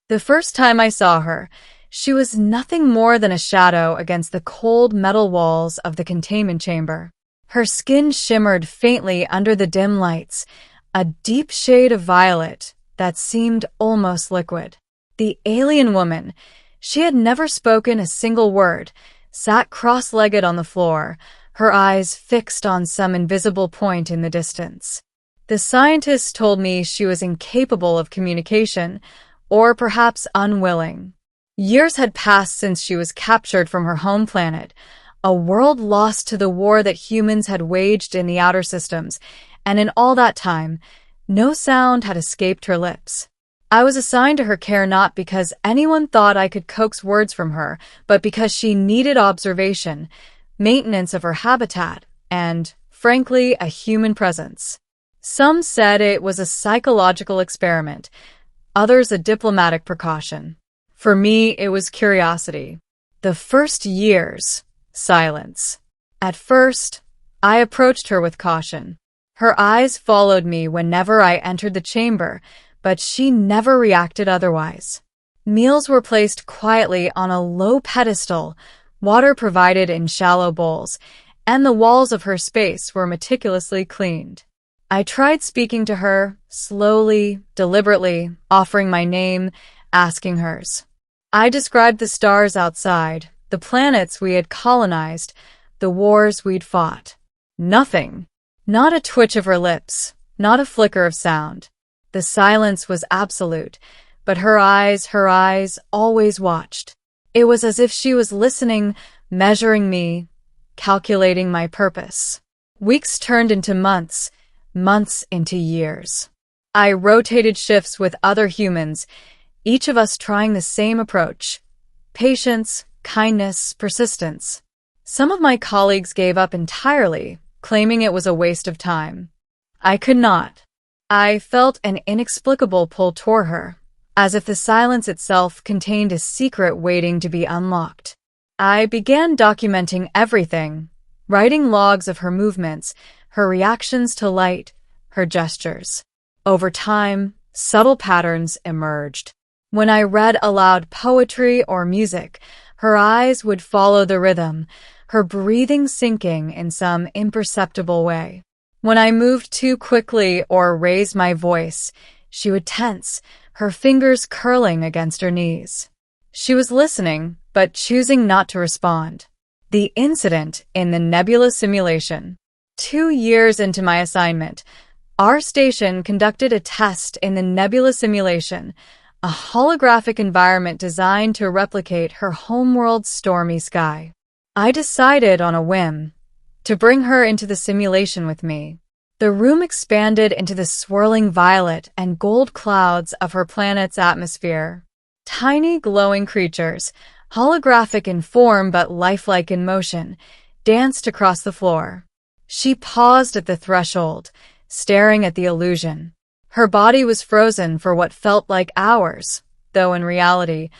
The first time I saw her, she was nothing more than a shadow against the cold metal walls of the containment chamber. Her skin shimmered faintly under the dim lights, a deep shade of violet that seemed almost liquid. The alien woman, she had never spoken a single word, sat cross-legged on the floor, her eyes fixed on some invisible point in the distance. The scientists told me she was incapable of communication, or perhaps unwilling. Years had passed since she was captured from her home planet, a world lost to the war that humans had waged in the outer systems, and in all that time, no sound had escaped her lips. I was assigned to her care not because anyone thought I could coax words from her, but because she needed observation, maintenance of her habitat, and, frankly, a human presence. Some said it was a psychological experiment, others a diplomatic precaution. For me, it was curiosity. The first years, silence. At first, I approached her with caution. Her eyes followed me whenever I entered the chamber, but she never reacted otherwise. Meals were placed quietly on a low pedestal, water provided in shallow bowls, and the walls of her space were meticulously cleaned. I tried speaking to her, slowly, deliberately, offering my name, asking hers. I described the stars outside, the planets we had colonized, the wars we'd fought. Nothing. Not a twitch of her lips, not a flicker of sound. The silence was absolute, but her eyes always watched. It was as if she was listening, measuring me, calculating my purpose. Weeks turned into months, months into years. I rotated shifts with other humans, each of us trying the same approach: patience, kindness, persistence. Some of my colleagues gave up entirely, claiming it was a waste of time. I could not. I felt an inexplicable pull toward her, as if the silence itself contained a secret waiting to be unlocked. I began documenting everything, writing logs of her movements, her reactions to light, her gestures. Over time, subtle patterns emerged. When I read aloud poetry or music, her eyes would follow the rhythm, her breathing sinking in some imperceptible way. When I moved too quickly or raised my voice, she would tense, her fingers curling against her knees. She was listening, but choosing not to respond. The incident in the nebula simulation. 2 years into my assignment, our station conducted a test in the nebula simulation, a holographic environment designed to replicate her homeworld's stormy sky. I decided on a whim to bring her into the simulation with me. The room expanded into the swirling violet and gold clouds of her planet's atmosphere. Tiny glowing creatures, holographic in form but lifelike in motion, danced across the floor. She paused at the threshold, staring at the illusion. Her body was frozen for what felt like hours, though in reality,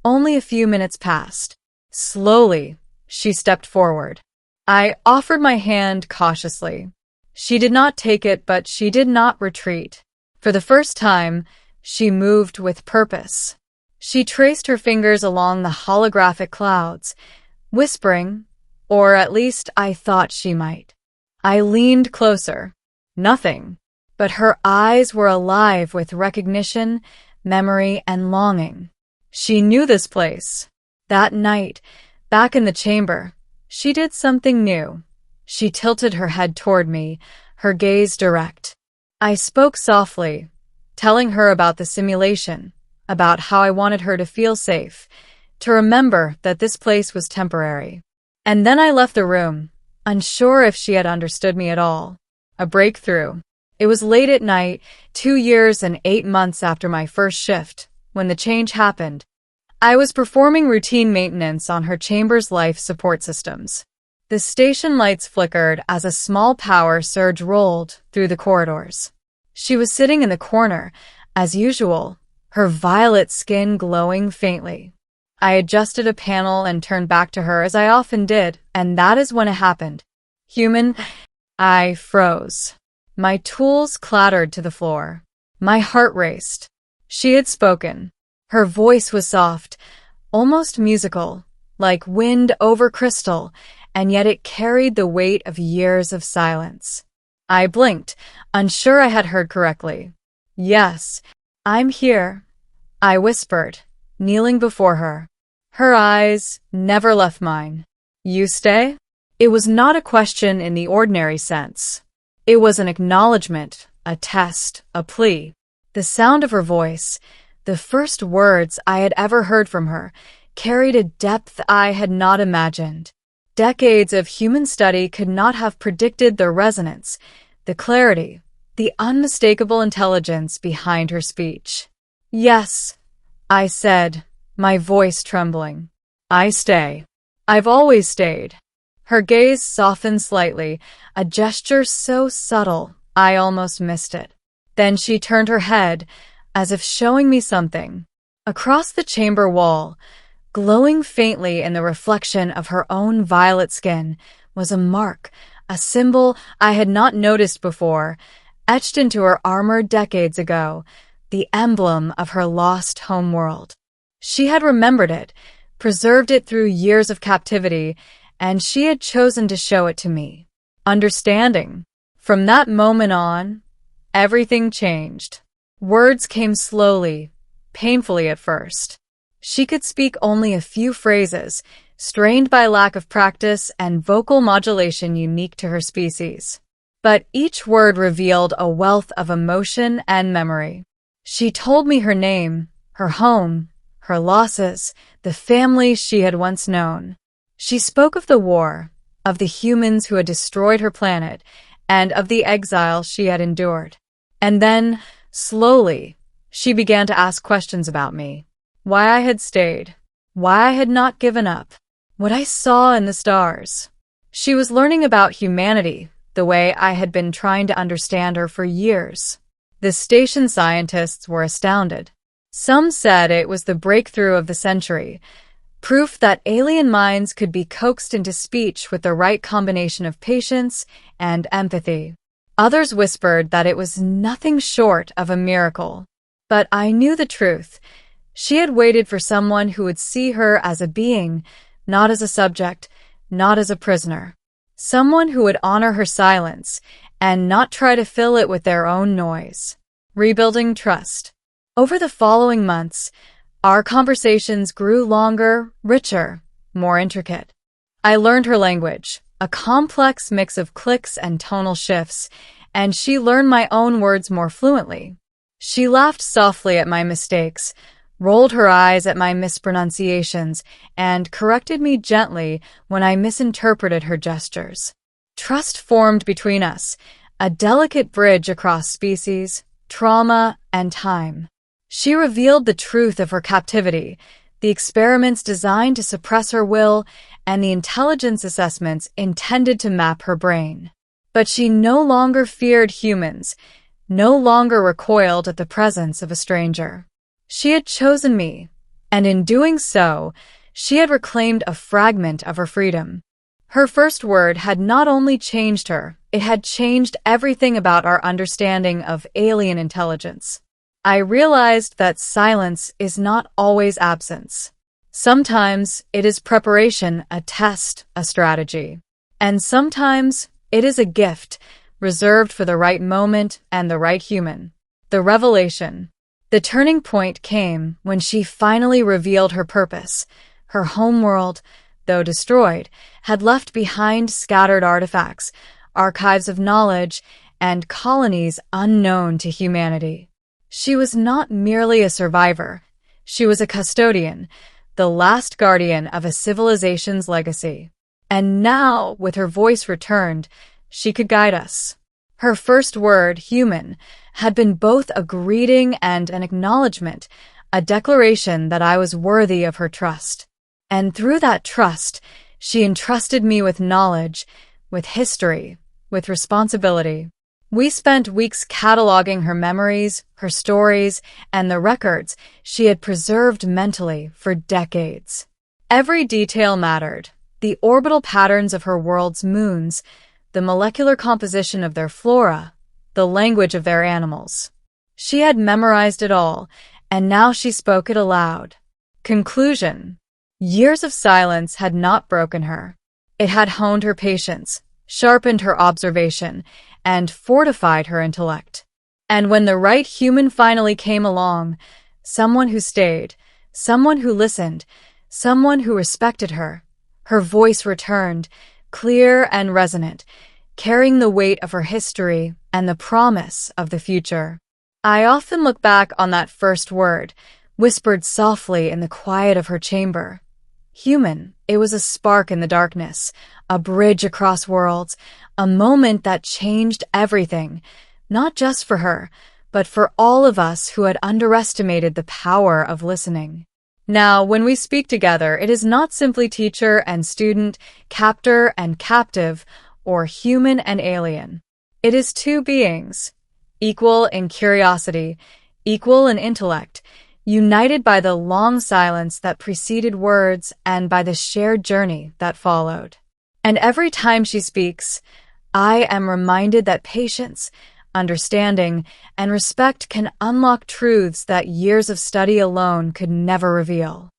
only a few minutes passed. Slowly, she stepped forward. I offered my hand cautiously. She did not take it, but she did not retreat. For the first time, she moved with purpose. She traced her fingers along the holographic clouds, whispering, or at least I thought she might. I leaned closer. Nothing. But her eyes were alive with recognition, memory, and longing. She knew this place. That night, back in the chamber, she did something new. She tilted her head toward me, her gaze direct. I spoke softly, telling her about the simulation, about how I wanted her to feel safe, to remember that this place was temporary. And then I left the room, unsure if she had understood me at all. A breakthrough. It was late at night, 2 years and 8 months after my first shift, when the change happened. I was performing routine maintenance on her chamber's life support systems. The station lights flickered as a small power surge rolled through the corridors. She was sitting in the corner, as usual, her violet skin glowing faintly. I adjusted a panel and turned back to her as I often did, and that is when it happened. Human, I froze. My tools clattered to the floor. My heart raced. She had spoken. Her voice was soft, almost musical, like wind over crystal, and yet it carried the weight of years of silence. I blinked, unsure I had heard correctly. "Yes, I'm here," I whispered, kneeling before her. Her eyes never left mine. "You stay?" It was not a question in the ordinary sense. It was an acknowledgement, a test, a plea. The sound of her voice, the first words I had ever heard from her, carried a depth I had not imagined. Decades of human study could not have predicted the resonance, the clarity, the unmistakable intelligence behind her speech. "Yes," I said, my voice trembling. "I stay. I've always stayed." Her gaze softened slightly, a gesture so subtle I almost missed it. Then she turned her head, as if showing me something. Across the chamber wall, glowing faintly in the reflection of her own violet skin, was a mark, a symbol I had not noticed before, etched into her armor decades ago, the emblem of her lost homeworld. She had remembered it, preserved it through years of captivity, and she had chosen to show it to me. Understanding. From that moment on, everything changed. Words came slowly, painfully at first. She could speak only a few phrases, strained by lack of practice and vocal modulation unique to her species. But each word revealed a wealth of emotion and memory. She told me her name, her home, her losses, the family she had once known. She spoke of the war, of the humans who had destroyed her planet, and of the exile she had endured. And then, slowly, she began to ask questions about me. Why I had stayed, why I had not given up, what I saw in the stars. She was learning about humanity, the way I had been trying to understand her for years. The station scientists were astounded. Some said it was the breakthrough of the century, proof that alien minds could be coaxed into speech with the right combination of patience and empathy. Others whispered that it was nothing short of a miracle. But I knew the truth. She had waited for someone who would see her as a being, not as a subject, not as a prisoner. Someone who would honor her silence and not try to fill it with their own noise. Rebuilding trust. Over the following months, our conversations grew longer, richer, more intricate. I learned her language, a complex mix of clicks and tonal shifts, and she learned my own words more fluently. She laughed softly at my mistakes, rolled her eyes at my mispronunciations, and corrected me gently when I misinterpreted her gestures. Trust formed between us, a delicate bridge across species, trauma, and time. She revealed the truth of her captivity, the experiments designed to suppress her will, and the intelligence assessments intended to map her brain. But she no longer feared humans, no longer recoiled at the presence of a stranger. She had chosen me, and in doing so, she had reclaimed a fragment of her freedom. Her first word had not only changed her, it had changed everything about our understanding of alien intelligence. I realized that silence is not always absence. Sometimes it is preparation, a test, a strategy. And sometimes it is a gift, reserved for the right moment and the right human. The revelation. The turning point came when she finally revealed her purpose. Her homeworld, though destroyed, had left behind scattered artifacts, archives of knowledge, and colonies unknown to humanity. She was not merely a survivor. She was a custodian, the last guardian of a civilization's legacy. And now, with her voice returned, she could guide us. Her first word, human, had been both a greeting and an acknowledgement, a declaration that I was worthy of her trust. And through that trust, she entrusted me with knowledge, with history, with responsibility. We spent weeks cataloging her memories, her stories, and the records she had preserved mentally for decades. Every detail mattered. The orbital patterns of her world's moons, the molecular composition of their flora, the language of their animals. She had memorized it all, and now she spoke it aloud. Conclusion. Years of silence had not broken her. It had honed her patience, sharpened her observation, and fortified her intellect. And when the right human finally came along, someone who stayed, someone who listened, someone who respected her, her voice returned, clear and resonant, carrying the weight of her history and the promise of the future. I often look back on that first word, whispered softly in the quiet of her chamber. Human. It was a spark in the darkness, a bridge across worlds, a moment that changed everything, not just for her, but for all of us who had underestimated the power of listening. Now, when we speak together, it is not simply teacher and student, captor and captive, or human and alien. It is two beings, equal in curiosity, equal in intellect, united by the long silence that preceded words and by the shared journey that followed. And every time she speaks, I am reminded that patience, understanding, and respect can unlock truths that years of study alone could never reveal.